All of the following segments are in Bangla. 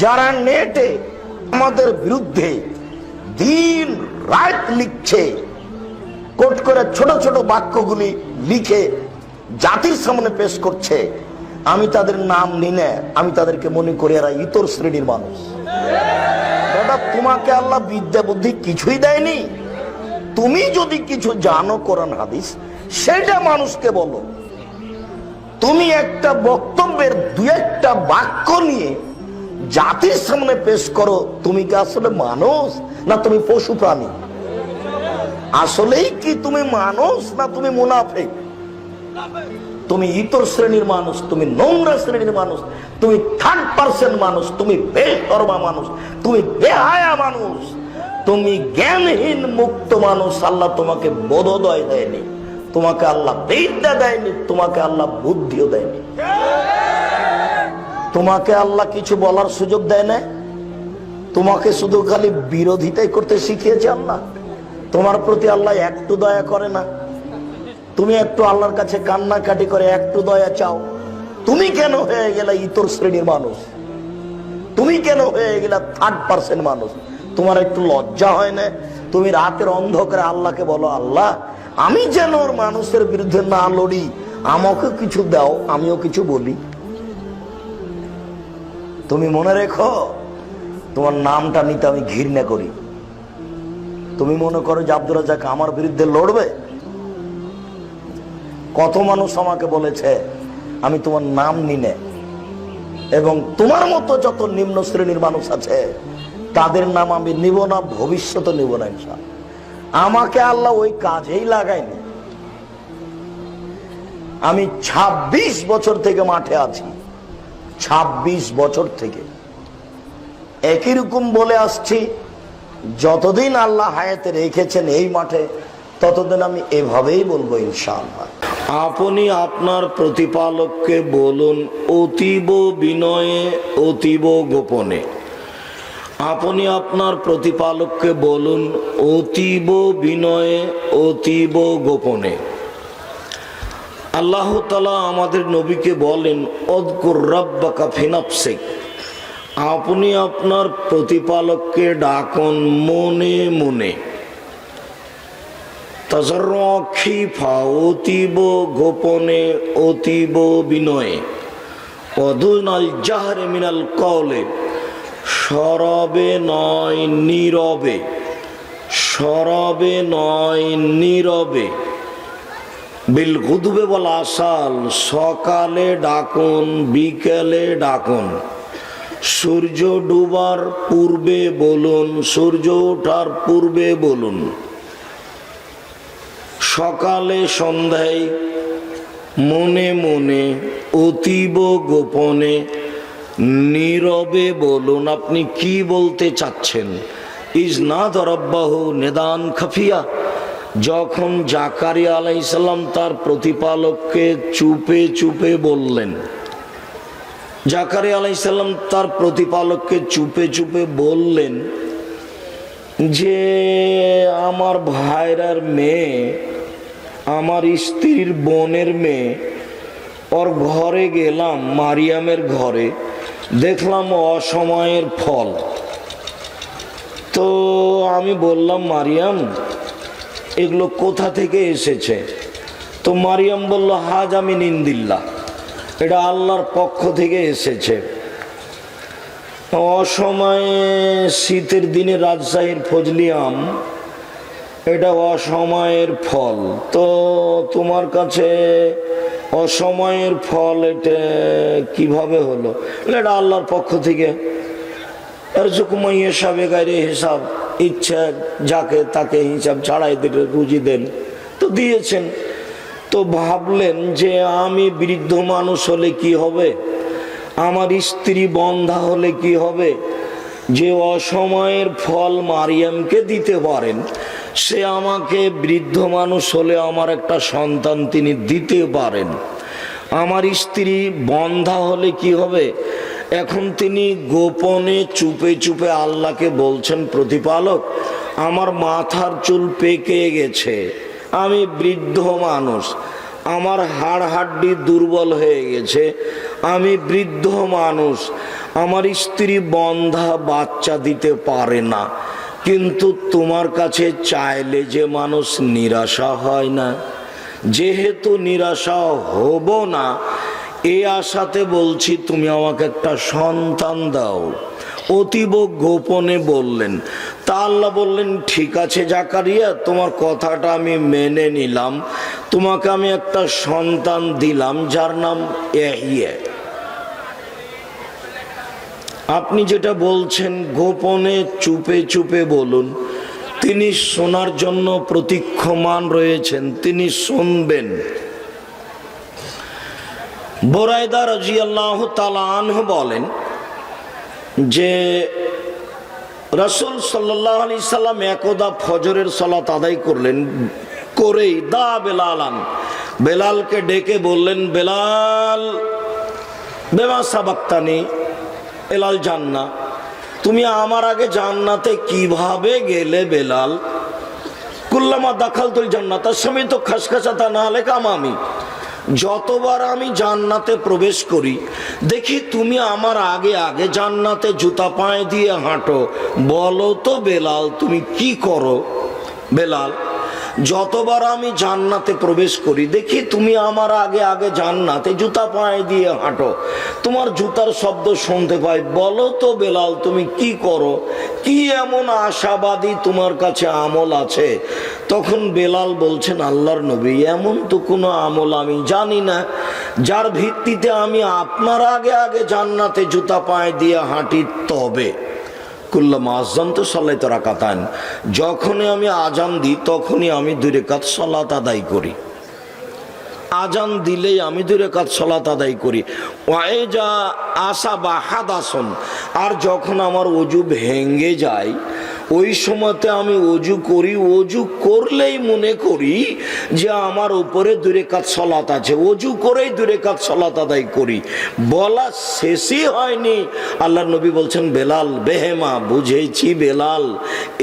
যারা নেটে আমাদের বিরুদ্ধে দিন রাত লিখছে, কোট করে ছোট ছোট বাক্যগুলি লিখে জাতির সামনে পেশ করছে, আমি তাদের নাম নিনে আমি তাদেরকে মনে করি এরা ইতর শ্রেণীর মানুষ। দাদা, তোমাকে আল্লাহ বিদ্যা বুদ্ধি কিছুই দেয়নি। তুমি যদি কিছু জানো কোরআন হাদিস, সেটা মানুষকে বলো। তুমি একটা বক্তব্যের দু একটা বাক্য নিয়ে জাতির সামনে পেশ করো, তুমি কি আসলে মানুষ না তুমি পশু প্রাণী? আসলেই কি তুমি মানুষ না তুমি মুনাফিক? তুমি ইতর শ্রেণীর মানুষ, তুমি নোংরা শ্রেণীর মানুষ, তুমি থার্ড পার্সন মানুষ, তুমি বেশরমা মানুষ, তুমি বেহায়া মানুষ, তুমি জ্ঞানহীন মুক্ত মানুষ। আল্লাহ তোমাকে বোধোদয় দেয়নি, তোমাকে আল্লাহ বিদ্যা দেয়নি, তোমাকে আল্লাহ বুদ্ধিও দেয়নি। তোমাকে আল্লাহ কিছু বলার সুযোগ দেয় না, তোমাকে শুধু খালি বিরোধিতাই করতে শিখিয়েছে আল্লাহ। তোমার প্রতি আল্লাহ একটু দয়া করে না? তুমি একটু আল্লাহর কাছে কান্নাকাটি করে একটু দয়া চাও। তুমি কেন হয়ে গেলে ইতর শ্রেণীর মানুষ? তুমি কেন হয়ে গেলে থার্ড পার্সন মানুষ? তোমার একটু লজ্জা হয় না? তুমি রাতের অন্ধকারে আল্লাহকে বলো, আল্লাহ আমি যেন ওর মানুষের বিরুদ্ধে না লড়ি, আমাকে কিছু দাও, আমিও কিছু বলি। তুমি মনে রেখো, তোমার নামটা নিতে আমি ঘৃণা করি। তুমি মনে করো যে আব্দুর রাজ্জাক আমার বিরুদ্ধে লড়বে? কত মানুষ আমাকে বলেছে আমি তোমার নাম নিনে, এবং তোমার মতো যত নিম্ন শ্রেণীর মানুষ আছে তাদের নাম আমি নিব না, ভবিষ্যতে নিব না ইনশাআল্লাহ। আমাকে আল্লাহ ওই কাজেই লাগায়নি। আমি ২৬ বছর থেকে মাঠে আছি, ২৬ বছর থেকে একই রকম বলে আসছি। যতদিন আল্লাহ হায়াতে রেখেছেন এই মাঠে, ততদিন আমি এভাবেই বলবো ইনশাআল্লাহ। আপনি আপনার প্রতিপালককে বলুন অতীব বিনয়ে অতীব গোপনে। আপনি আপনার প্রতিপালককে বলুন অতীব বিনয়ে অতীব গোপনে। আল্লাহ তাআলা আমাদের নবীকে বলেন অযকুর রাব্বাকা ফি নাফসিক। আপনি আপনার প্রতিপালককে ডাকুন মনে মনে। তাজাররু খিফা অতীব গোপনে অতীব বিনয়ে। অদুনাল জাহরে মিনাল কওলে, সরবে নয় নীরবে, সরবে নয় নীরবে। বিল গুদবে ওয়াল আসাল, সকালে ডাকুন বিকেলে ডাকুন। সূর্য ডুবার পূর্বে বলুন, সূর্য ওঠার পূর্বে বলুন। সকালে সন্ধ্যায় মনে মনে অতীব গোপনে নীরবে বলুন আপনি কি বলতে চাচ্ছেন। ইজনাদ রব্বাহু নিদান খাফিয়া, যখন জাকারিয়া আলাইহিস সালাম তার প্রতিপালককে চুপে চুপে বললেন, জাকারিয়া আলাইহিস সালাম তার প্রতিপালককে চুপে চুপে বললেন যে আমার ভাইরার মেয়ে, আমার স্ত্রীর বোনের মেয়ে, ওর ঘরে গেলাম, মারিয়ামের ঘরে, দেখলাম অসময়ের ফল। তো আমি বললাম, মারিয়াম এগুলো কোথা থেকে এসেছে? তো মারিয়াম বলল, হাজ আমি নিন্দিল্লাহ, এটা আল্লাহর পক্ষ থেকে এসেছে। অসময়ে শীতের দিনে রাজশাহীর ফজলি আম, এটা অসময়ের ফল। তো তোমার কাছে অসময়ের ফল এটা কিভাবে হলো? এটা আল্লাহর পক্ষ থেকে। এর জুকুমাই হিসাবে গায়ে হিসাব, ইচ্ছা যাকে তাকে হিসাব ছাড়াই রুজি দেন, তো দিয়েছেন। তো ভাবলেন যে আমি বৃদ্ধ মানুষ হলে কি হবে, আমার স্ত্রী বন্ধা হলে কি হবে, যে অসময়ের ফল মারিয়ামকে দিতে পারেন, সে আমাকে বৃদ্ধ মানুষ হলে আমার একটা সন্তান তিনি দিতে পারেন। আমার স্ত্রী বন্ধা হলে কি হবে? এখন তিনি গোপনে চুপে চুপে আল্লাহকে বলছেন, প্রতিপালক আমার মাথার চুল পেকে গেছে, আমি বৃদ্ধ মানুষ, আমার হাড় হাড্ডি দুর্বল হয়ে গেছে, আমি বৃদ্ধ মানুষ, আমার স্ত্রী বন্ধা, বাচ্চা দিতে পারে না, কিন্তু তোমার কাছে চাইলে যে মানুষ নিরাশা হয় না, যেহেতু নিরাশা হব না এই আশাতে বলছি তুমি আমাকে একটা সন্তান দাও। অতীব গোপনে বললেন। তা আল্লাহ বললেন, ঠিক আছে জাকারিয়া, তোমার কথাটা আমি মেনে নিলাম, তোমাকে আমি একটা সন্তান দিলাম যার নাম ইয়াহইয়া। আপনি যেটা বলছেন গোপনে চুপে চুপে বলুন, তিনি শোনার জন্য প্রতীক্ষমান রয়েছেন, তিনি শুনবেন। বুরায়দা রাদিয়াল্লাহু তাআলা আনহু বলেন যে রাসূল সাল্লাল্লাহু আলাইহি সাল্লাম একদা ফজরের সালাত আদায় করলেন, করেই দা বেলালান, বেলালকে ডেকে বললেন, বেলাল বেমা সাবাক্তানি বেলাল জান্নাহ, তুমি আমার আগে জান্নাতে কিভাবে গেলে বেলাল? কুল্লামা দাখালতুল জান্নাত সামিতু খাসখাসাতা নালাকা আমামি, যতবার আমি জান্নাতে প্রবেশ করি দেখি তুমি আমার আগে আগে জান্নাতে জুতা পায়ে দিয়ে হাঁটো। বলো তো বেলাল তুমি কি করো? বেলাল, যতবার আমি জান্নাতে প্রবেশ করি দেখি তুমি আমার আগে আগে জান্নাতে জুতা পায়ে দিয়ে হাঁটো, তোমার জুতার শব্দ শুনতে পাই। বলো তো বেলাল তুমি কি করো? কি এমন আশাবাদী তোমার কাছে আমল আছে? তখন বেলাল বলছেন, আল্লাহর নবী, এমন তো কোনো আমল আমি জানি না যার ভিত্তিতে আমি আপনার আগে আগে জান্নাতে জুতা পায়ে দিয়ে হাঁটি। তবে কুল্লামা আযানতু সাল্লাতু রাকাতান, যখনই আমি আজান দিই তখনই আমি 2 রাকাত সালাত আদায় করি। আজান দিলেই আমি 2 রাকাত সালাত আদায় করি। ওয়াইজা আসাবা হাদাসন, আর যখন আমার ওযু ভেঙে যায় ওই সময়তে আমি ওযু করি। ওযু করলেই মনে করি যে আমার উপরে 2 রাকাত সালাত আছে, ওযু করেই 2 রাকাত সালাত আদায় করি। বলা শেষই হয়নি আল্লাহর নবী বলছেন, বেলাল বেহেমা, বুঝেছি বেলাল,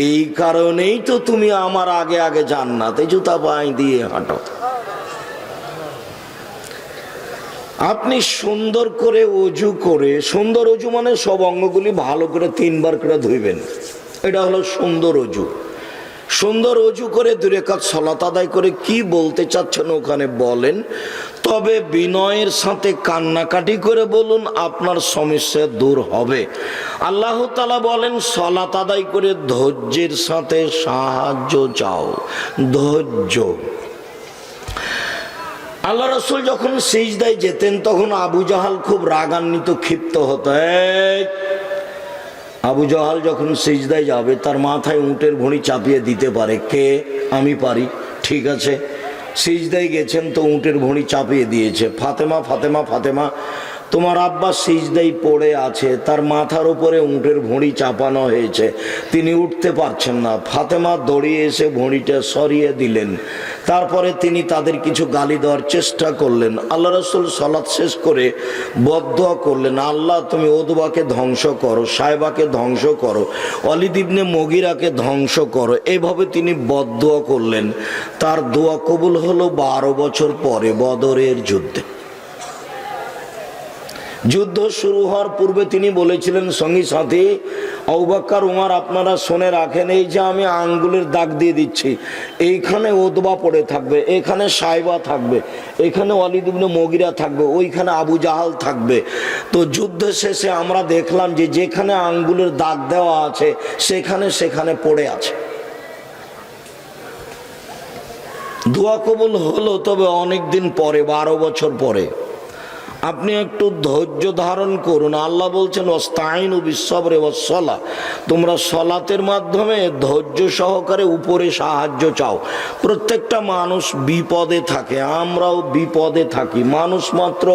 এই কারণেই তো তুমি আমার আগে আগে জান্নাতে জুতা পায়ে দিয়ে হাঁটো। আপনি সুন্দর করে ওযু করে, সুন্দর ওযু মানে সব অঙ্গগুলি ভালো করে 3 বার করে ধুইবেন, এটা হলো সুন্দর ওযু। সুন্দর ওযু করে 2 রাকাত সালাত আদায় করে কি বলতে চাচ্ছেন ওখানে বলেন, তবে বিনয়ের সাথে কান্নাকাটি করে বলুন, আপনার সমস্যা দূর হবে। আল্লাহ তাআলা বলেন, সালাত আদায় করে ধৈর্যের সাথে সাহায্য চাও। ধৈর্য। আল্লাহ রাসূল যখন সিজদায় যেতেন তখন আবু জাহাল খুব রাগান্বিত, ক্ষিপ্ত হতো। আবু জাহাল যখন সিজদায় যাবে তার মাথায় উটের ভুঁড়ি চাপিয়ে দিতে পারে কে? আমি পারি। ঠিক আছে, সিজদায় গেছেন তো উটের ভুঁড়ি চাপিয়ে দিয়েছে। ফাতেমা ফাতেমা ফাতেমা, তোমার আব্বা সিজদায় পড়ে আছে, তার মাথার উপরে উটের ভুঁড়ি চাপানো হয়েছে, তিনি উঠতে পারছেন না। ফাতেমা দৌড়িয়ে এসে ভুঁড়িটা সরিয়ে দিলেন। তারপরে তিনি তাদের কিছু গালি দেওয়ার চেষ্টা করলেন। আল্লাহ রাসূল সালাত শেষ করে বদদুয়া করলেন, আল্লাহ তুমি উতবাকে ধ্বংস করো, সাইবাকে ধ্বংস করো, ওয়ালিদ ইবনে মুগিরাকে ধ্বংস করো। এইভাবে তিনি বদদুয়া করলেন। তার দোয়া কবুল হলো 12 বছর পরে বদরের যুদ্ধে। যুদ্ধ শুরু হওয়ার পূর্বে তিনি বলেছিলেন, সঙ্গী সাথী আবু বকর উমর আপনারা শুনে রাখেন, এই যে আমি আঙ্গুলের দাগ দিয়ে দিচ্ছি, এইখানে উতবা পড়ে থাকবে, এখানে সাইবা থাকবে, এখানে ওয়ালিদ ইবনে মুগিরা থাকবে, ওইখানে আবু জাহাল থাকবে। তো যুদ্ধ শেষে আমরা দেখলাম যে যেখানে আঙ্গুলের দাগ দেওয়া আছে সেখানে সেখানে পড়ে আছে। দোয়া কবুল হলো, তবে অনেক দিন পরে, 12 বছর পরে। আপনি একটু ধৈর্য ধারণ করুন। আল্লাহ বলছেন, ওয়াস্তাইনু বিসসবরি ওয়াসসালাহ, তোমরা সলাতের মাধ্যমে ধৈর্য সহকারে উপরে সাহায্য চাও। প্রত্যেকটা মানুষ বিপদে থাকে, আমরাও বিপদে থাকি, মানুষ মাত্র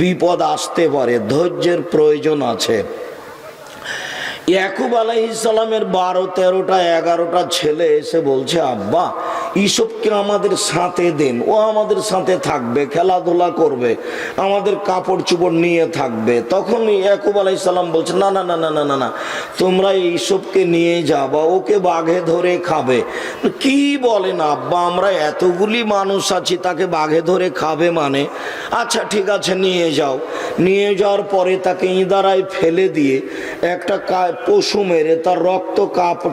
বিপদ আসতে পারে, ধৈর্যের প্রয়োজন আছে। ইয়াকুব আলাইহিস সালামের 12, 13টা 11টা ছেলে এসে বলছে, আব্বা ইসবকে আমাদের সাথে দেন, ও আমাদের সাথে থাকবে, খেলাধুলা করবে, আমাদের কাপড় চোপড় নিয়ে থাকবে। তখন ইয়াকুব আলাইহিস সালাম বলছে, না না না না না না না, তোমরা ইসবকে নিয়ে যাবা, ওকে বাঘে ধরে খাবে। কি বলেন আব্বা, আমরা এতগুলি মানুষ আছি, তাকে বাঘে ধরে খাবে মানে? আচ্ছা ঠিক আছে, নিয়ে যাও। নিয়ে যাওয়ার পরে তাকে ইঁদারায় ফেলে দিয়ে একটা পশু মেরে তার রক্ত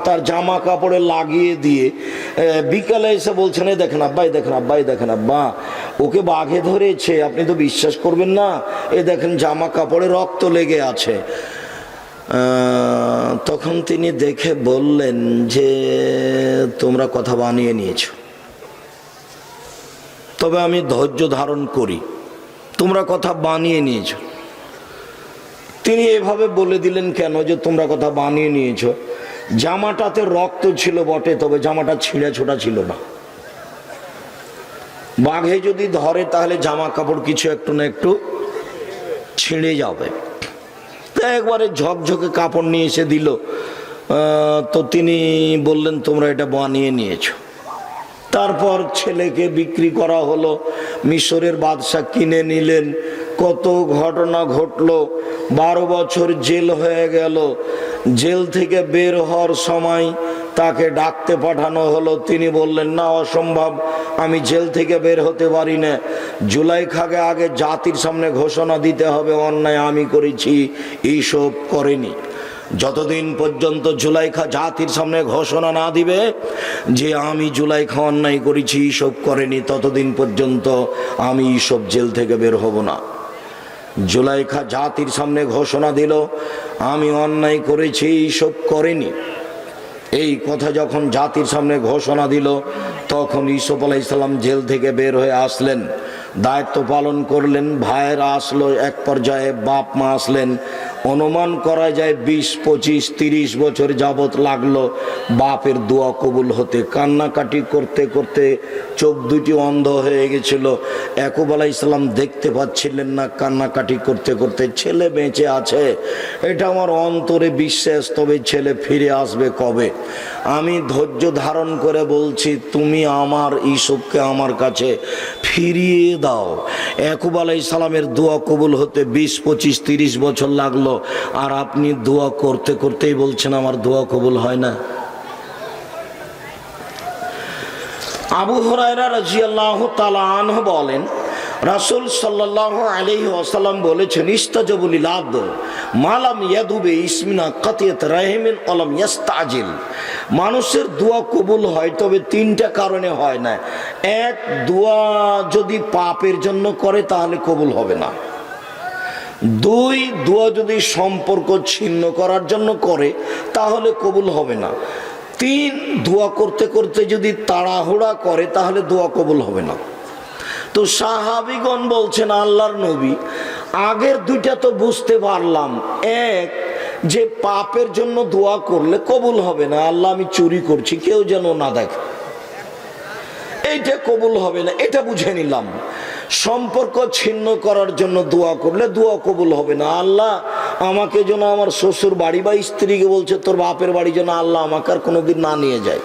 তার জামা কাপড়ে লাগিয়ে দিয়ে বিকালে এসে বলছেন, এই দেখেন আব্বা, এই দেখেন আব্বা, এই দেখেন আব্বা, ওকে বাঘে ধরেছে, আপনি তো বিশ্বাস করবেন না, এই দেখেন জামা কাপড়ে রক্ত লেগে আছে। তখন তিনি দেখে বললেন যে তোমরা কথা বানিয়ে নিয়েছো, তবে আমি ধৈর্য ধারণ করি, তোমরা কথা বানিয়ে নিয়েছো। তিনি এভাবে বলে দিলেন কেন যে তোমরা কথা বানিয়ে নিয়েছো? জামাটাতে রক্ত ছিল বটে, তবে জামাটা ছিঁড়ে ছোটা ছিল না। বাঘে যদি ধরে তাহলে জামা কাপড় কিছু একটু না একটু ছিঁড়ে যাবে। একবারে ঝকঝকে কাপড় নিয়ে এসে দিল। তো তিনি বললেন তোমরা এটা বানিয়ে নিয়েছো। তারপর ছেলেকে বিক্রি করা হলো, মিশরের বাদশা কিনে নিলেন। কত ঘটনা ঘটলো, 12 বছর জেল হয়ে গেল। জেল থেকে বের হওয়ার সময় তাকে ডাকতে পাঠানো হলো। তিনি বললেন, না, অসম্ভব, আমি জেল থেকে বের হতে পারি না। জুলাইখাকে আগে জাতির সামনে ঘোষণা দিতে হবে অন্যায় আমি করেছি, এইসব করেনি। যতদিন পর্যন্ত জুলাইখা জাতির সামনে ঘোষণা না দিবে যে আমি জুলাইখা অন্যায় করেছি, এইসব করেনি, ততদিন পর্যন্ত আমি এইসব জেল থেকে বের হব না। জুলাইখা জাতির সামনে ঘোষণা দিল আমি অন্যায় করেছি, এইসব করেনি। এই কথা যখন জাতির সামনে ঘোষণা দিল, তখন ইউসুফ আলাইহিস সালাম জেল থেকে বের হয়ে আসলেন, দায়িত্ব পালন করলেন। ভাইয়েরা আসলো, এক পর্যায়ে বাপ মা আসলেন। অনুমান করা যায় 20, 25, 30 বছর যাবত লাগলো বাপের দোয়া কবুল হতে। কান্নাকাটি করতে করতে চোখ দুটি অন্ধ হয়ে গেছিল। ইয়াকুব আলাইহিস সালাম দেখতে পাচ্ছিলেন না। কান্নাকাটি করতে করতে ছেলে বেঁচে আছে, এটা আমার অন্তরে বিশ্বাস, তবে ছেলে ফিরে আসবে কবে? আমি ধৈর্য ধারণ করে বলছি, তুমি আমার ইউসুফকে আমার কাছে ফিরিয়ে দাও। ইয়াকুব আলাইহিস সালামের দোয়া কবুল হতে 20, 25, 30 বছর লাগলো, আর আপনি দোয়া করতে করতেই বলছেন আমার দোয়া কবুল হয় না। আবু হুরায়রা রাদিয়াল্লাহু তাআলা আনহু বলেন, রাসূল সাল্লাল্লাহু আলাইহি ওয়াসাল্লাম বলেছেন, ইস্তাজাবু লিল আবদ মালাম ইয়াদুবে ইসমিনা কাতিয়াত রাহিমিন ওয়ালাম ইস্তাজিল। মানুষের দোয়া কবুল হয়, তবে 3টা কারণে হয় না। এক, দোয়া যদি পাপের জন্য করে তাহলে কবুল হবে না। 2, দোয়া যদি সম্পর্ক ছিন্ন করার জন্য করে তাহলে কবুল হবে না। 3, দোয়া করতে করতে যদি তাড়াহুড়া করে তাহলে দোয়া কবুল হবে না। তো সাহাবীগণ বলছেন, আল্লাহর নবী, আগের 2টা তো বুঝতে পারলাম। এক, যে পাপের জন্য দোয়া করলে কবুল হবে না, আল্লাহ আমি চুরি করছি কেউ যেন না দেখে, এইটা কবুল হবে না, এটা বুঝে নিলাম। সম্পর্ক ছিন্ন করার জন্য দোয়া করলে দোয়া কবুল হবে না, আল্লাহ আমাকে যেন আমার শ্বশুর বাড়ি বা স্ত্রীকে বলছে তোর বাপের বাড়ি যেন আল্লাহ আমাকে আর কোনোদিন না নিয়ে যায়,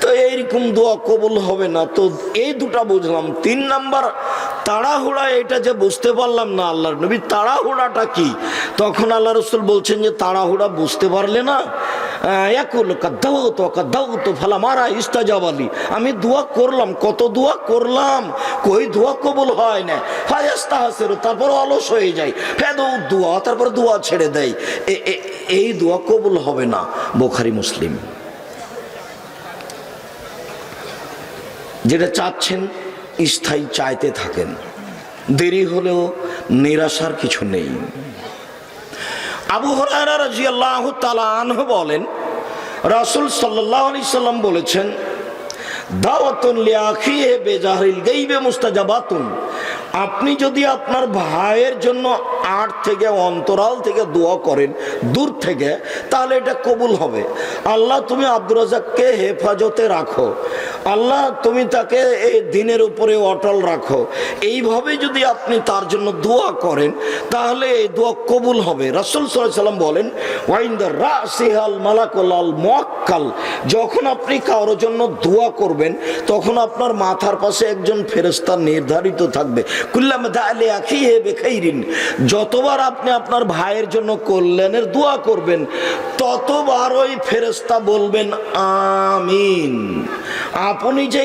তো এইরকম দোয়া কবুল হবে না। তো এই 2টা বুঝলাম। 3 নাম্বার তাড়াহুড়া, এটা যে বুঝতে পারলাম না আল্লাহর নবী, তাড়াহুড়াটা কি? তখন আল্লাহ রাসূল বলছেন যে তাড়াহুড়া বুঝতে পারলে না, আমি দোয়া করলাম, কত দোয়া করলাম, কই দোয়া কবুল হয় না। তারপর অলস হয়ে যায়, দোয়া, তারপর দোয়া ছেড়ে দেয়, এই দোয়া কবুল হবে না। বুখারী মুসলিম। যেটা চাচ্ছেন স্থায়ী চাইতে থাকেন, দেরি হলেও নিরাশার কিছু নেই। আবু হুরায়রা রাদিয়াল্লাহু তাআলা আনহু বলেন, রাসূল সাল্লাল্লাহু আলাইহি সাল্লাম বলেছেন, দাওয়াতুন লিআখিহি বিজাহরিল গায়বে মুস্তাজাবাতুন। আপনি যদি আপনার ভাইয়ের জন্য আড় থেকে, অন্তরাল থেকে দোয়া করেন, দূর থেকে, তাহলে এটা কবুল হবে। আল্লাহ তুমি আব্দুর রাজ্জাককে হেফাজতে রাখো, আল্লাহ তুমি তাকে এই দিনের উপরে অটল রাখো। এইভাবে যদি আপনি তার জন্য দোয়া করেন তাহলে এই দোয়া কবুল হবে। রাসূল সাল্লাল্লাহু আলাইহি ওয়াসাল্লাম বলেন ওয়াইন্দা রাসিহাল মালাকুল আল মুআক্কাল, যখন আপনি কারোর জন্য দোয়া করবেন তখন আপনার মাথার পাশে একজন ফেরেশতা নির্ধারিত থাকবে। কুল্লামা দাআলি আখিহি বিখাইরিন, যতবার আপনি আপনার ভাইয়ের জন্য কল্যাণের দোয়া করবেন ততবার ওই ফেরেশতা বলবেন আমিন। আপনি যে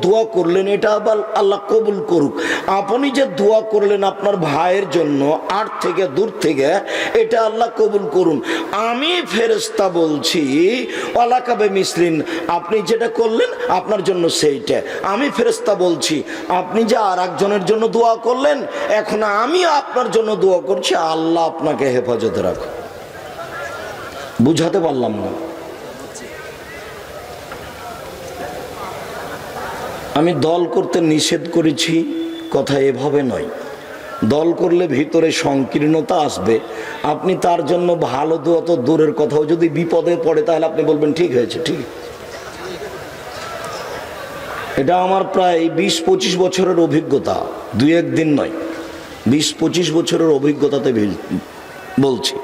দোয়া করলেন এটা আবার আল্লাহ কবুল করুক। আপনি যে দোয়া করলেন আপনার ভাইয়ের জন্য আট থেকে দূর থেকে, এটা আল্লাহ কবুল করুন। আমি ফেরেশতা বলছি ওয়ালাকাবে মিসলিন, আপনি যেটা করলেন আপনার জন্য সেইটা। আমি ফেরেশতা বলছি আপনি যে আর একজনের জন্য দোয়া করলেন, এখন আমি আপনার জন্য দোয়া করছি, আল্লাহ আপনাকে হেফাজতে রাখো। বুঝাতে পারলাম না? আমি দল করতে নিষেধ করেছি, কথা এভাবে নয়। দল করলে ভিতরে সংকীর্ণতা আসবে। আপনি তার জন্য ভালো দোয়া তো দূরের কথাও, যদি বিপদে পড়ে তাহলে আপনি বলবেন ঠিক হয়েছে, ঠিক। এটা আমার প্রায় 20-25 বছরের অভিজ্ঞতা, 2-1 দিন নয়, 20-25 বছরের অভিজ্ঞতাতে বলছি।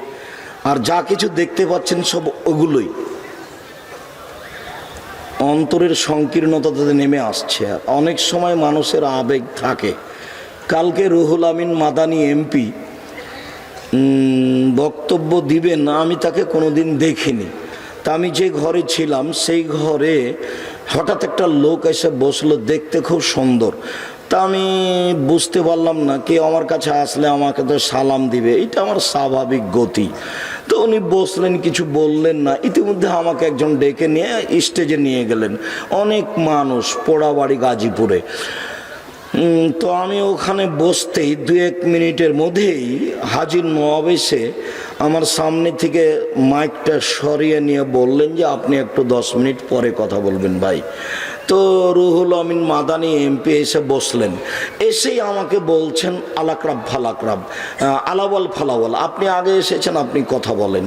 আর যা কিছু দেখতে পাচ্ছেন সব ওগুলোই অন্তরের সংকীর্ণতাতে নেমে আসছে। অনেক সময় মানুষের আবেগ থাকে। কালকে রুহুল আমিন মাদানী এমপি বক্তব্য দিবেন, আমি তাকে কোনোদিন দেখিনি। তা আমি যে ঘরে ছিলাম সেই ঘরে হঠাৎ একটা লোক এসে বসলো, দেখতে খুব সুন্দর। তা আমি বুঝতে পারলাম না, কেউ আমার কাছে আসলে আমাকে তো সালাম দিবে, এটা আমার স্বাভাবিক গতি। তো উনি বসলেন, কিছু বললেন না। ইতিমধ্যে আমাকে একজন ডেকে নিয়ে স্টেজে নিয়ে গেলেন। অনেক মানুষ, পোড়াবাড়ি গাজীপুরে। তো আমি ওখানে বসতেই 2-1 মিনিটের মধ্যেই হাজির নওয়াব এসে আমার সামনে থেকে মাইকটা সরিয়ে নিয়ে বললেন যে আপনি একটু 10 মিনিট পরে কথা বলবেন ভাই। তো রুহুল আমিন মাদানী এমপি এসে বসলেন। এসেই আমাকে বলছেন আলাকরাব ফালাকরাব, আলাওয়াল ফালাওয়াল, আপনি আগে এসেছেন, আপনি কথা বলেন।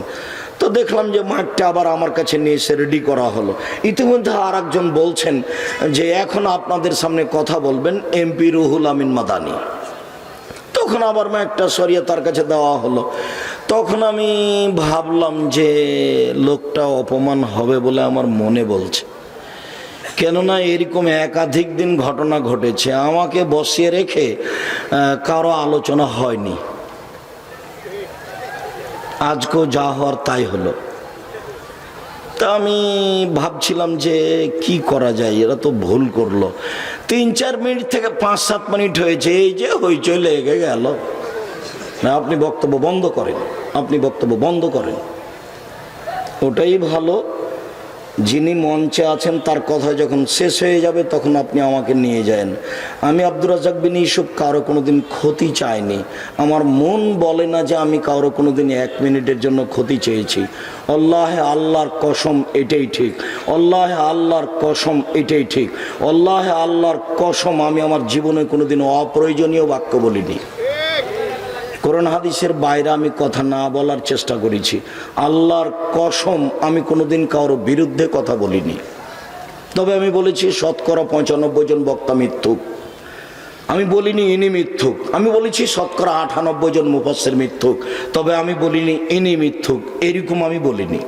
তো দেখলাম যে মাঠটা আবার আমার কাছে নিয়ে এসে রেডি করা হলো। ইতিমধ্যে আর একজন বলছেন যে এখন আপনাদের সামনে কথা বলবেন এমপি রুহুল আমিন মাদানী। তখন আবার মাইকটা সরিয়ে তার কাছে দেওয়া হলো। তখন আমি ভাবলাম যে লোকটা অপমান হবে বলে আমার মনে বলছে, কেননা এরকম একাধিক দিন ঘটনা ঘটেছে। আমাকে বসিয়ে রেখে কারো আলোচনা হয়নি, আজকেও যা হওয়ার তাই হলো। তা আমি ভাবছিলাম যে কি করা যায়, এরা তো ভুল করলো। 3-4 মিনিট থেকে 5-7 মিনিট হয়েছে, এই যে হইচই লেগে গেল। না, আপনি বক্তব্য বন্ধ করেন, আপনি বক্তব্য বন্ধ করেন। ওটাই ভালো, যিনি মঞ্চে আছেন তার কথা যখন শেষ হয়ে যাবে তখন আপনি আমাকে নিয়ে যান। আমি আব্দুর রাজ্জাক বিন ইউসুফ কারো কোনোদিন ক্ষতি চাইনি। আমার মন বলে না যে আমি কারো কোনোদিন 1 মিনিটের জন্য ক্ষতি চেয়েছি। আল্লাহে আল্লাহর কসম এটাই ঠিক, আল্লাহে আল্লাহর কসম এটাই ঠিক, আল্লাহে আল্লাহর কসম আমি আমার জীবনে কোনোদিন অপ্রয়োজনীয় বাক্য বলিনি। কোরআন হাদিসের বাইরে আমি কথা না বলার চেষ্টা করেছি। আল্লাহর কসম আমি কোনোদিন কারোর বিরুদ্ধে কথা বলিনি। তবে আমি বলেছি 95% জন বক্তা মিথ্যুক। আমি বলিনি ইনি মিথ্যুক। আমি বলেছি 98% জন মুফাসসির মিথ্যুক। তবে আমি বলিনি ইনি মিথ্যুক, এরকম আমি বলিনি।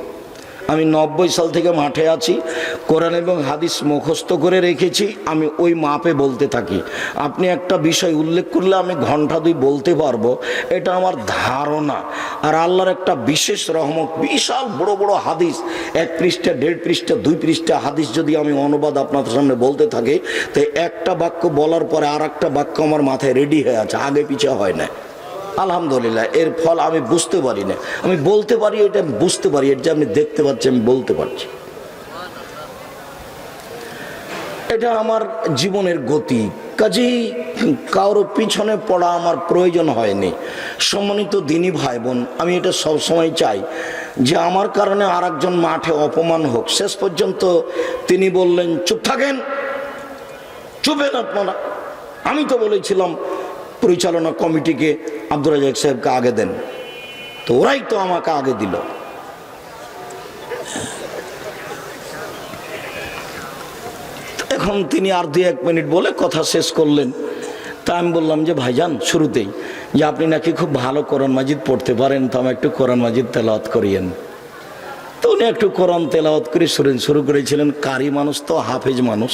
আমি 90 সাল থেকে মাঠে আছি, কোরআন এবং হাদিস মুখস্থ করে রেখেছি, আমি ওই মাপে বলতে থাকি। আপনি একটা বিষয় উল্লেখ করলে আমি ঘন্টা 2 বলতে পারবো, এটা আমার ধারণা। আর আল্লাহর একটা বিশেষ রহমত, বিশাল বড় বড় হাদিস, 1 পৃষ্ঠা 1.5 পৃষ্ঠা 2 পৃষ্ঠা হাদিস যদি আমি অনুবাদ আপনাদের সামনে বলতে থাকি, তো একটা বাক্য বলার পরে আর একটা বাক্য আমার মাথায় রেডি হয়ে আছে, আগে পিছে হয় না। আলহামদুলিল্লাহ, এর ফল আমি বুঝতে পারি না। আমি বলতে পারি, এটা আমি বুঝতে পারি, এটা আমি দেখতে পাচ্ছি, আমি বলতে পারছি। এটা আমার জীবনের গতি, কাজেই কারো পিছনে পড়া আমার প্রয়োজন হয়নি। সম্মানিত দিনী ভাই বোন, আমি এটা সবসময় চাই যে আমার কারণে আর একজন মাঠে অপমান হোক। শেষ পর্যন্ত তিনি বললেন চুপ থাকেন, চুপেন আপনারা। আমি তো বলেছিলাম পরিচালনা কমিটিকে আব্দুর রাজ্জাক সাহেবকে আগে দেন, তো ওরাই তো আমাকে আগে দিল। এখন তিনি আর 2-1 মিনিট বলে কথা শেষ করলেন। তা আমি বললাম যে ভাইজান, শুরুতেই যে আপনি নাকি খুব ভালো কোরআন মাজিদ পড়তে পারেন, তো আমি একটু কোরআন মাজিদ তেলাওয়াত করিয়েন। তো উনি একটু কোরআন তেলাওয়াত করে শুরু করেছিলেন। কারি মানুষ তো, হাফেজ মানুষ,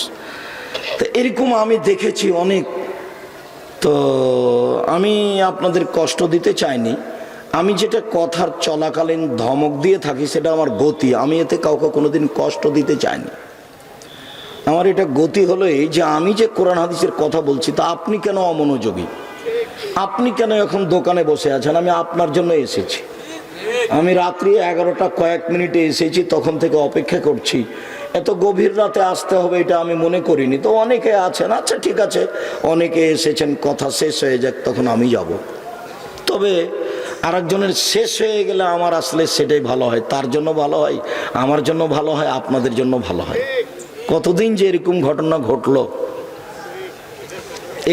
তো এরকম আমি দেখেছি অনেক। তো আমি আপনাদের কষ্ট দিতে চাইনি। আমি যেটা কথার চলাকালীন ধমক দিয়ে থাকি সেটা আমার গতি। আমি এতে কাউকে কোনোদিন কষ্ট দিতে চাইনি। আমার এটা গতি হলো এই যে আমি যে কোরআন হাদিসের কথা বলছি তা আপনি কেন অমনোযোগী? আপনি কেন এখন দোকানে বসে আছেন? আমি আপনার জন্য এসেছি। আমি রাত্রি 11টা কয়েক মিনিটে এসেছি, তখন থেকে অপেক্ষা করছি। এত গভীর রাতে আসতে হবে এটা আমি মনে করিনি। তো অনেকে আছেন, আচ্ছা ঠিক আছে, অনেকে এসেছেন, কথা শেষ হয়ে যাক, তখন আমি যাব। তবে আরেকজনের শেষ হয়ে গেলে আমার আসলে সেটাই ভালো হয়। তার জন্য ভালো হয়, আমার জন্য ভালো হয়, আপনাদের জন্য ভালো হয়। কতদিন যে এরকম ঘটনা ঘটলো।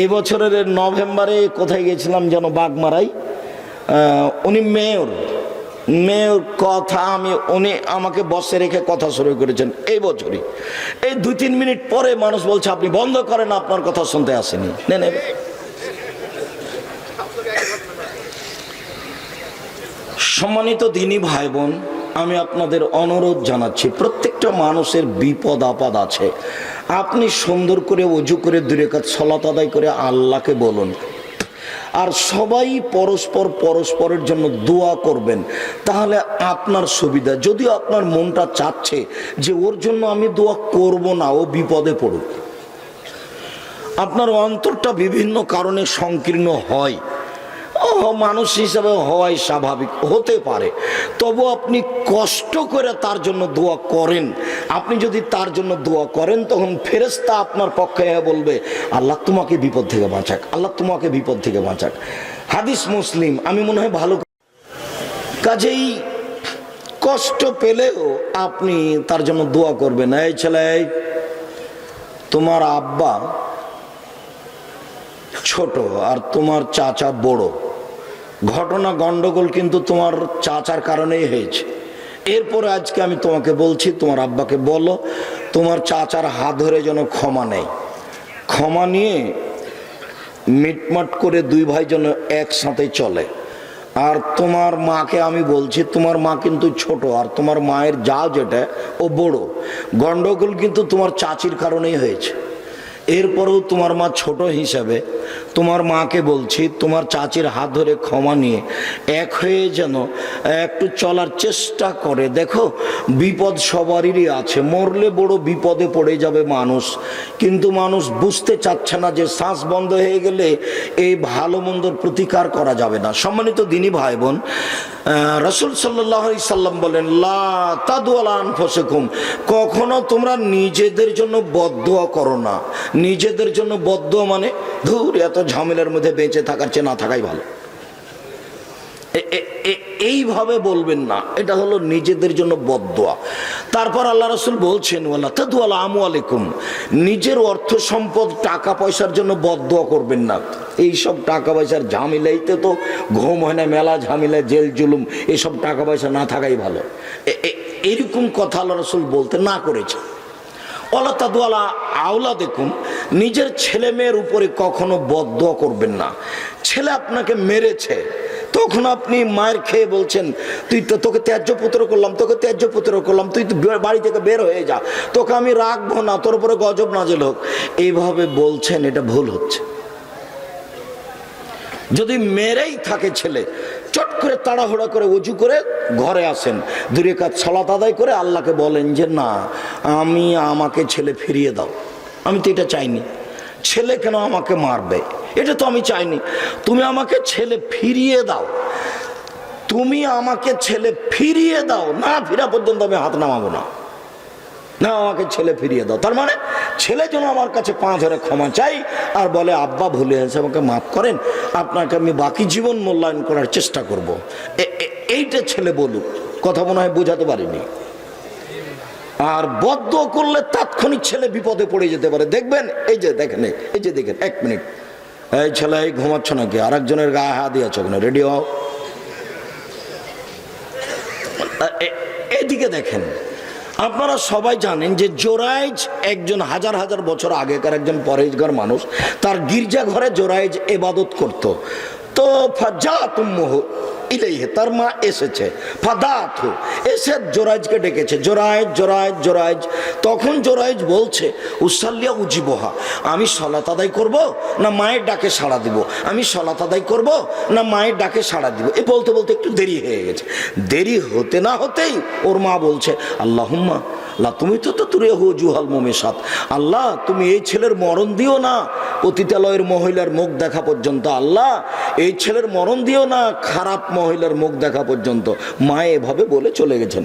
এই বছরের নভেম্বরে কোথায় গেছিলাম যেন, বাগমারাই। উনি মেয়র কথা উনি আমাকে বসে রেখে কথা শুরু করেছেন এই বছরই। এই 2-3 মিনিট পরে মানুষ বলছে আপনি বন্ধ করেন, আপনার কথা শুনতে আসেনি। সম্মানিত দিনী ভাই বোন, আমি আপনাদের অনুরোধ জানাচ্ছি, প্রত্যেকটা মানুষের বিপদ আপদ আছে। আপনি সুন্দর করে ওযু করে 2 রাকাত সালাত আদায় করে আল্লাহকে বলুন, আর সবাই পরস্পরের জন্য দোয়া করবেন, তাহলে আপনার সুবিধা। যদিও আপনার মনটা চাচ্ছে যে ওর জন্য আমি দোয়া করব না, ও বিপদে পড়ুক, আপনার অন্তরটা বিভিন্ন কারণে সংকীর্ণ হয়, মানুষ হিসাবে হওয়াই স্বাভাবিক, হতে পারে। তবু আপনি কষ্ট করে তার জন্য দোয়া করেন। আপনি যদি তার জন্য দোয়া করেন, তখন ফেরেশতা আপনার পক্ষে বলবে আল্লাহ তোমাকে বিপদ থেকে বাঁচাক, আল্লাহ তোমাকে বিপদ থেকে বাঁচাক। হাদিস মুসলিম, আমি মনে হয় ভালো। কাজেই কষ্ট পেলেও আপনি তার জন্য দোয়া করবেন। এই ছেলে, তোমার আব্বা ছোট আর তোমার চাচা বড়, ঘটনা গন্ডগোল কিন্তু তোমার চাচার কারণেই হয়েছে। এরপরে আজকে আমি তোমাকে বলছি, তোমার আব্বাকে বলো তোমার চাচার হাত ধরে যেন ক্ষমা নেয়, ক্ষমা নিয়ে মিটমাট করে 2 ভাই যেন একসাথে চলে। আর তোমার মাকে আমি বলছি, তোমার মা কিন্তু ছোট আর তোমার মায়ের যা যেটা ও বড়, গন্ডগোল কিন্তু তোমার চাচির কারণেই হয়েছে। এরপরেও তোমার মা ছোট হিসাবে তোমার মাকে বলছি, তোমার চাচির হাত ধরে ক্ষমা নিয়ে এক হয়ে যেন একটু চলার চেষ্টা করে। দেখো, বিপদ সবারই আছে, মরলে বড় বিপদে পড়ে যাবে মানুষ, কিন্তু মানুষ বুঝতে চাচ্ছে না যে শ্বাস বন্ধ হয়ে গেলে এই ভালো মন্দর প্রতিকার করা যাবে না। সম্মানিত দিনী ভাই বোন, রাসূল সাল্লাল্লাহু আলাইহি সাল্লাম বলেন, লা তাদু আলা আনফুসিকুম, কখনো তোমরা নিজেদের জন্য বদদোয়া করো না। নিজেদের জন্য বদদোয়া মানে ধুর, এত ঝামেলার মধ্যে বেঁচে থাকার চেয়ে না থাকাই ভালো, এইভাবে বলবেন না। এটা হলো নিজেদের জন্য বদদোয়া। তারপর আল্লাহ রাসূল বলছেন, ওয়ালা তাদু আলা আমওয়ালিকুম, নিজের অর্থ সম্পদ টাকা পয়সার জন্য বদদোয়া করবেন না। এইসব টাকা পয়সার ঝামেলাইতে তো ঘুম হয় না, মেলা ঝামেলা, জেল জুলুম, এসব টাকা পয়সা না থাকাই ভালো। এরকম কথা আল্লাহ রাসূল বলতে না করেছে। ওয়ালা তাদু আলা আওলাদিকুম, নিজের ছেলে মেয়ের উপরে কখনো বদদোয়া করবেন না। ছেলে আপনাকে মেরেছে, তখন আপনি মায়ের খেয়ে বলছেন, তোকে ত্যায্য পুত্র করলাম, তোকে ত্যায্য পুত্র করলাম, তুই তো বাড়ি থেকে বের হয়ে যা, তোকে আমি রাখবো না, তোর উপরে গজব নাজেল হোক, এইভাবে বলছেন, এটা ভুল হচ্ছে। যদি মেরেই থাকে ছেলে, চট করে তাড়াহুড়া করে ওযু করে ঘরে আসেন, 2 রাকাত সালাত আদায় করে আল্লাহকে বলেন যে না, আমাকে ছেলে ফিরিয়ে দাও। আমি তো এটা চাইনি, ছেলে কেন আমাকে মারবে, এটা তো আমি চাইনি। তুমি আমাকে ছেলে ফিরিয়ে দাও, তুমি আমাকে ছেলে ফিরিয়ে দাও, না ফিরা পর্যন্ত আমি হাত নামাবো না, না আমাকে ছেলে ফিরিয়ে দাও। তার মানে ছেলে যেন আমার কাছে পা ধরে ক্ষমা চাই আর বলে আব্বা ভুলে গেছে, আমাকে মাফ করেন, আপনাকে আমি বাকি জীবন মূল্যায়ন করার চেষ্টা করব। এইটা ছেলে বলুক, কথা মনে হয় বোঝাতে পারিনি। আর বদদোয়া করলে তাৎক্ষণিক ছেলে বিপদে পড়ে যেতে পারে। দেখবেন, এই যে দেখেন, এই যে দেখেন, 1 মিনিট, এই ছেলে এই ঘুমাচ্ছ নাকি, আরেকজনের গায়ে হাত দিয়েছ কেন, রেডি হও, এদিকে দেখেন। আপনারা সবাই জানেন যে জোরাইজ একজন হাজার হাজার বছর আগেকার একজন পরেজগার মানুষ, তার গির্জা ঘরে জোরাইজ ইবাদত করত। তো ফাজাতুম্মুহু ইলাইহি, তার মা এসেছে, ফাদাতহু, এসে জোরাইজকে ডেকেছে, জোরাইজ জোরাইজ জোরাইজ। তখন জোরাইজ বলছে উসাল্লিয়া উজিবহা, আমি সালাত আদায় করব না মায়ের ডাকে সাড়া দিব, আমি সালাত আদায় করব না মায়ের ডাকে সাড়া দিব। এ বলতে বলতে একটু দেরি হয়ে গেছে। দেরি হতে না হতেই ওর মা বলছে আল্লাহুম্মা লা তুমি তো তুরিহু জুহাল মুমিসাত, আল্লাহ তুমি এই ছেলের মরণ দিও না পতিতালয়ের মহিলার মুখ দেখা পর্যন্ত, আল্লাহ এই ছেলের মরণ দিও না খারাপ মহিলার মুখ দেখা পর্যন্ত। মা এভাবে বলে চলে গেছেন।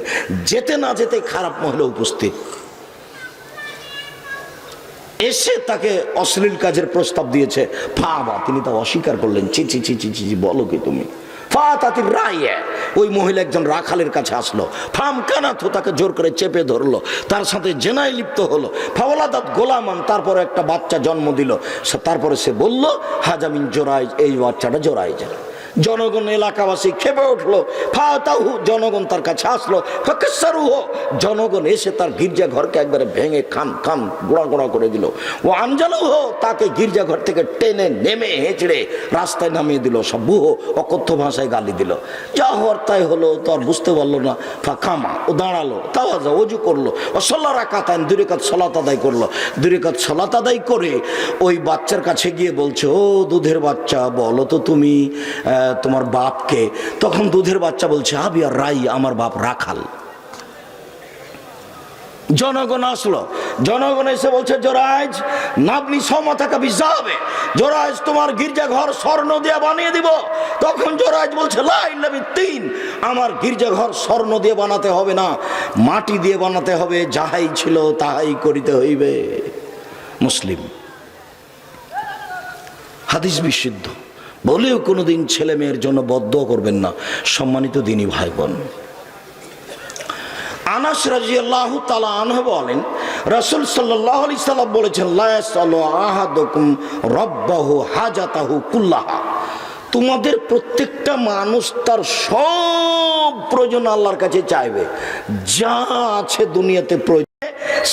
যেতে না যেতে খারাপ মহিলা উপস্থিত, এসে তাকে অশ্লীল কাজের প্রস্তাব দিয়েছে। ফাবা, তিনি তা অস্বীকার করলেন। ছি ছি ছি ছি ছি, বলো কি তুমি? ফাতাতির রায়ে, ওই মহিলা একজন রাখালের কাছে আসলো। ফামকানাথু, তাকে জোর করে চেপে ধরলো, তার সাথে জেনায় লিপ্ত হলো। ফাওলাদাত গোলামান, তারপরে একটা বাচ্চা জন্ম দিল। তারপরে সে বলল হাজামিন জোরাইজ, এই বাচ্চাটা জোরাইজের। জনগণ এলাকাবাসী খেপে উঠলো। ফাতাহু, জনগণ তার কাছে আসলো। ফাকাসসারুহু, জনগণ এসে তার গির্জা ঘরকে একবারে ভেঙে খান খান গোড়া গোড়া করে দিল। ও আনজালুহু, তাকে গির্জা ঘর থেকে টেনে নেমে হেঁচড়ে রাস্তায় নামিয়ে দিল। সব্বুহ, অকথ্য ভাষায় গালি দিল। যা হওয়ার তাই হলো, তো আর বুঝতে পারলো না। ফাকামা, ও দাঁড়ালো। তাওয়াজা, ওযু করলো। ও সাল্লা রাকাতান, 2 রাকাত সালাত আদায় করলো। 2 রাকাত সালাত আদায় করে ওই বাচ্চার কাছে গিয়ে বলছে, ও দুধের বাচ্চা, বলো তো তুমি তোমার বাপকে। তখন দুধের বাচ্চা বলছে আবিয়া রাই, আমার বাপ রাখাল। জনগণ আসলো। জনগণ এসে বলছে জোরাইজ নাবনি সমাতাকা বিজাবে, জোরাইজ তোমার গির্জা ঘর স্বর্ণ দিয়ে বানিয়ে দিব। তখন জোরাইজ বলছে লা ইল্লা বিত্তিন, আমার গির্জা ঘর স্বর্ণ দিয়ে বানাতে হবে না, মাটি দিয়ে বানাতে হবে। যাহাই ছিল তাহাই করিতে হইবে। মুসলিম হাদিস বিশুদ্ধ। বলেও কোনোদিন ছেলে মেয়ের জন্য বদদোয়া করবেন না। সম্মানিত দিনী ভাই বোন, আনাস রাদিয়াল্লাহু তাআলা আনহু বলেন রাসূল সাল্লাল্লাহু আলাইহি সাল্লাম বলেছেন লা ইয়াসালু আহাদুকুম রাব্বাহু হাজাতাহু কুল্লাহা, তোমাদের প্রত্যেকটা মানুষ তার সব প্রয়োজন আল্লাহর কাছে চাইবে। যা আছে দুনিয়াতে প্রয়োজন,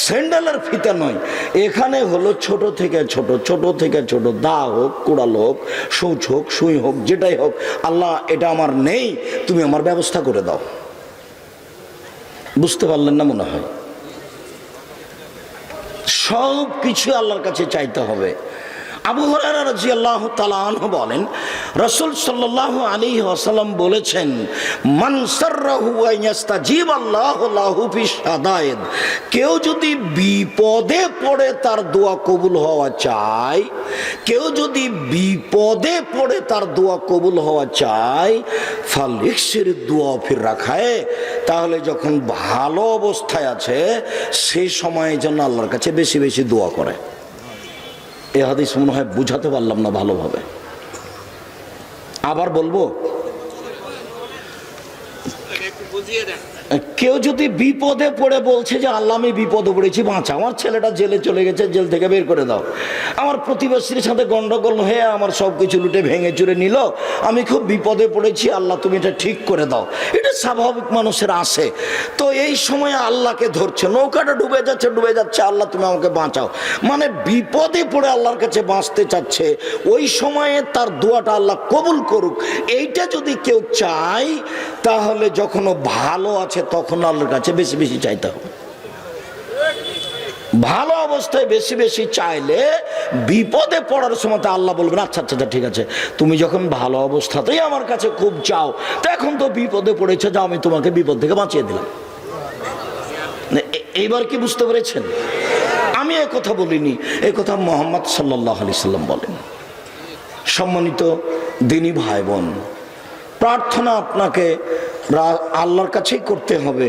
স্যান্ডেলের ফিতা নয়, এখানে হলো ছোট থেকে ছোট, ছোট থেকে ছোট, দা হোক, কুড়াল হোক, সূচ হোক, সুই হোক, যেটাই হোক, আল্লাহ এটা আমার নেই, তুমি আমার ব্যবস্থা করে দাও। বুঝতে পারলেন না মনে হয়? সব কিছু আল্লাহর কাছে চাইতে হবে। আবু হুরায়রা রাদিয়াল্লাহু তাআলা আনহু বলেন রাসূল সাল্লাল্লাহু আলাইহি ওয়াসাল্লাম বলেছেন মান সাররাহু আন ইয়াস্তাজিবাল্লাহু লাহু ফিস শাদায়েদ, কেউ যদি বিপদে পড়ে তার দোয়া কবুল হওয়া চায়, কেউ যদি বিপদে পড়ে তার দোয়া কবুল হওয়া চায়, ফালিকসির দোয়া ফির রাখায়, তাহলে যখন ভালো অবস্থায় আছে সেই সময়ে যেন আল্লাহর কাছে বেশি বেশি দোয়া করে। এই হাদিস মনে হয় বুঝাতে পারলাম না ভালোভাবে, আবার বলবো। কেউ যদি বিপদে পড়ে বলছে যে আল্লাহ আমি বিপদে পড়েছি, বাঁচা, আমার ছেলেটা জেলে চলে গেছে, জেল থেকে বের করে দাও, আমার প্রতিবেশীর সাথে গন্ডগোল হয়ে আমার সব কিছু লুটে ভেঙে চুরে নিল, আমি খুব বিপদে পড়েছি, আল্লাহ তুমি এটা ঠিক করে দাও, এটা স্বাভাবিক মানুষের আসে। তো এই সময় আল্লাহকে ধরছে, নৌকাটা ডুবে যাচ্ছে, আল্লাহ তুমি আমাকে বাঁচাও, মানে বিপদে পড়ে আল্লাহর কাছে বাঁচতে চাচ্ছে, ওই সময়ে তার দোয়াটা আল্লাহ কবুল করুক, এইটা যদি কেউ চায়, তাহলে যখন ভালো আছে তখন আল্লাহর কাছে বেশি বেশি চাইতে হবে। ভালো অবস্থায় বেশি বেশি চাইলে বিপদে পড়ার সময় আল্লাহ বলবেন আচ্ছা আচ্ছা ঠিক আছে, তুমি যখন ভালো অবস্থাতেই আমার কাছে খুব চাও, তো এখন তো বিপদে পড়েছে, যাও আমি তোমাকে বিপদ থেকে বাঁচিয়ে দিলাম। এইবার কি বুঝতে পেরেছেন? আমি এ কথা বলিনি, এ কথা মুহাম্মদ সাল্লাল্লাহু আলাইহি সাল্লাম বলেন। সম্মানিত দিনী ভাই বোন, প্রার্থনা আপনাকে আল্লাহর কাছেই করতে হবে,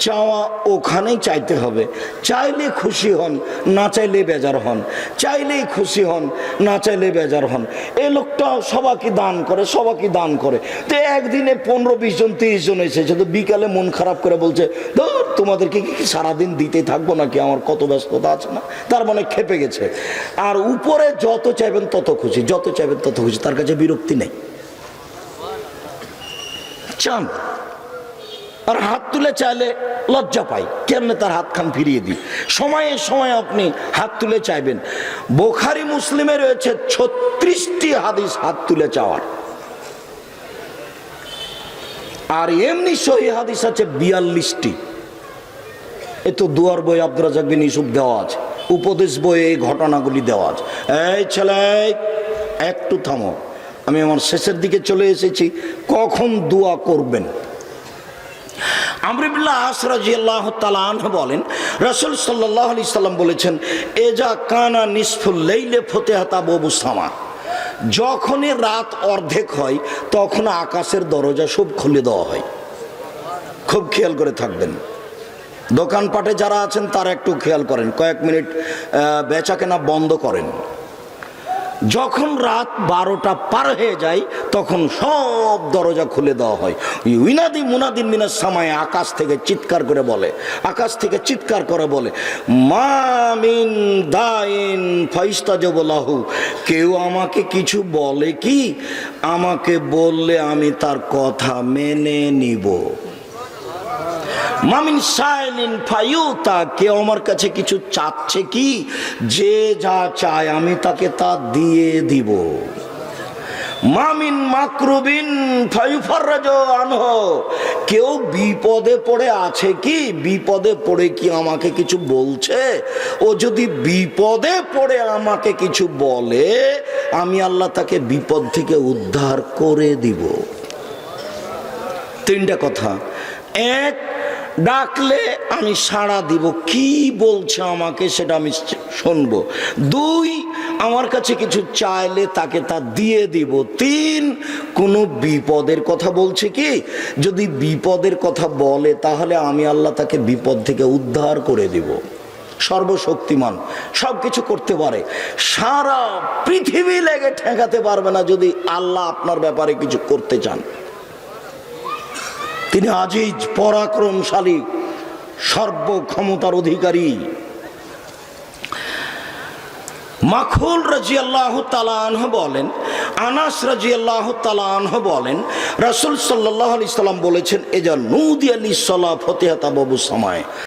চাওয়া ওখানেই চাইতে হবে। চাইলে খুশি হন, না চাইলে বেজার হন, চাইলেই খুশি হন, না চাইলে বেজার হন। এই লোকটা সবাইকে দান করে, তো একদিনে 15-20 জন 30 জন এসেছে, তো বিকালে মন খারাপ করে বলছে ধর তোমাদেরকে কি সারাদিন দিতে থাকবো নাকি, আমার কত ব্যস্ততা আছে না, তার মানে খেপে গেছে। আর উপরে যত চাইবেন তত খুশি, যত চাইবেন তত খুশি, তার কাছে বিরক্তি নেই। চান আর হাত তুলে চাইলে লজ্জা পাই, কেমনে তার হাত খান ফিরিয়ে দিই। সময়ে সময়ে আপনি হাত তুলে চাইবেন। বুখারী মুসলিমে রয়েছে 36টি হাদিস হাত তুলে চাওয়ার, আর এমনি সহিহ হাদিস আছে 42টি। এ তো দুয়ার বই আব্দুর রাজ্জাক বিন ইউসুফ দেওয়া আছে, উপদেশ বইয়ে এই ঘটনাগুলি দেওয়া আছে। এই ছেলে একটু থামো, আমি আমার শেষের দিকে চলে এসেছি। কখন দোয়া করবেন? আমর ইবনে আস রাদিয়াল্লাহু তাআলা আনহু বলেন, রাসূল সাল্লাল্লাহু আলাইহি সাল্লাম বলেছেন, এজা কানা নিসফুল লাইলে ফুতিহাত আবওয়াবুস সামা, যখনই রাত অর্ধেক হয় তখন আকাশের দরজা সব খুলে দেওয়া হয়। খুব খেয়াল করে থাকবেন। দোকানপাটে যারা আছেন তারা একটু খেয়াল করেন, কয়েক মিনিট বেচা কেনা বন্ধ করেন। যখন রাত 12টা পার হয়ে যায় তখন সব দরজা খুলে দেওয়া হয়। ইউনাদি মুনাদিন মিনাস সামায়ে, আকাশ থেকে চিৎকার করে বলে, আকাশ থেকে চিৎকার করে বলে, মা মিন দাইন ফাইস্তাজাবু লাহু, কেউ আমাকে কিছু বলে কি? আমাকে বললে আমি তার কথা মেনে নিব। মামিন সাইলিন ফায়ুতা, কেউ আমার কাছে কিছু চাচ্ছে কি? যে যা চায় আমি তাকে তা দিয়ে দিব। মামিন মাকরুবিন ফায়ুফাররাজু আনহু, কেউ বিপদে পড়ে আছে কি? বিপদে পড়ে কি আমাকে কিছু বলছে? ও যদি বিপদে পড়ে আমাকে কিছু বলে, আমি আল্লাহ তাকে বিপদ থেকে উদ্ধার করে দিব। 3টা কথা। এক, ডাকলে আমি সাড়া দিব, কি বলছে আমাকে সেটা আমি শুনবো। 2, আমার কাছে কিছু চাইলে তাকে তা দিয়ে দিব। 3, কোনো বিপদের কথা বলছে কি? যদি বিপদের কথা বলে তাহলে আমি আল্লাহ তাকে বিপদ থেকে উদ্ধার করে দিব। সর্বশক্তিমান, সব কিছু করতে পারে, সারা পৃথিবী লেগে ঠেকাতে পারবে না যদি আল্লাহ আপনার ব্যাপারে কিছু করতে চান। তিনি আজিজ, পরাক্রমশালী, সর্বক্ষমতার অধিকারী। মাখুল রাদিয়াল্লাহু তাআলা আনহু বলেন, আনাস রাদিয়াল্লাহু তাআলা আনহু বলেন, রাসূল সাল্লাল্লাহু আলাইহি সাল্লাম বলেছেন, এজা নুদিয়া লিস সালাহ ফাতিহাত আবওয়াবুস সামায়ে,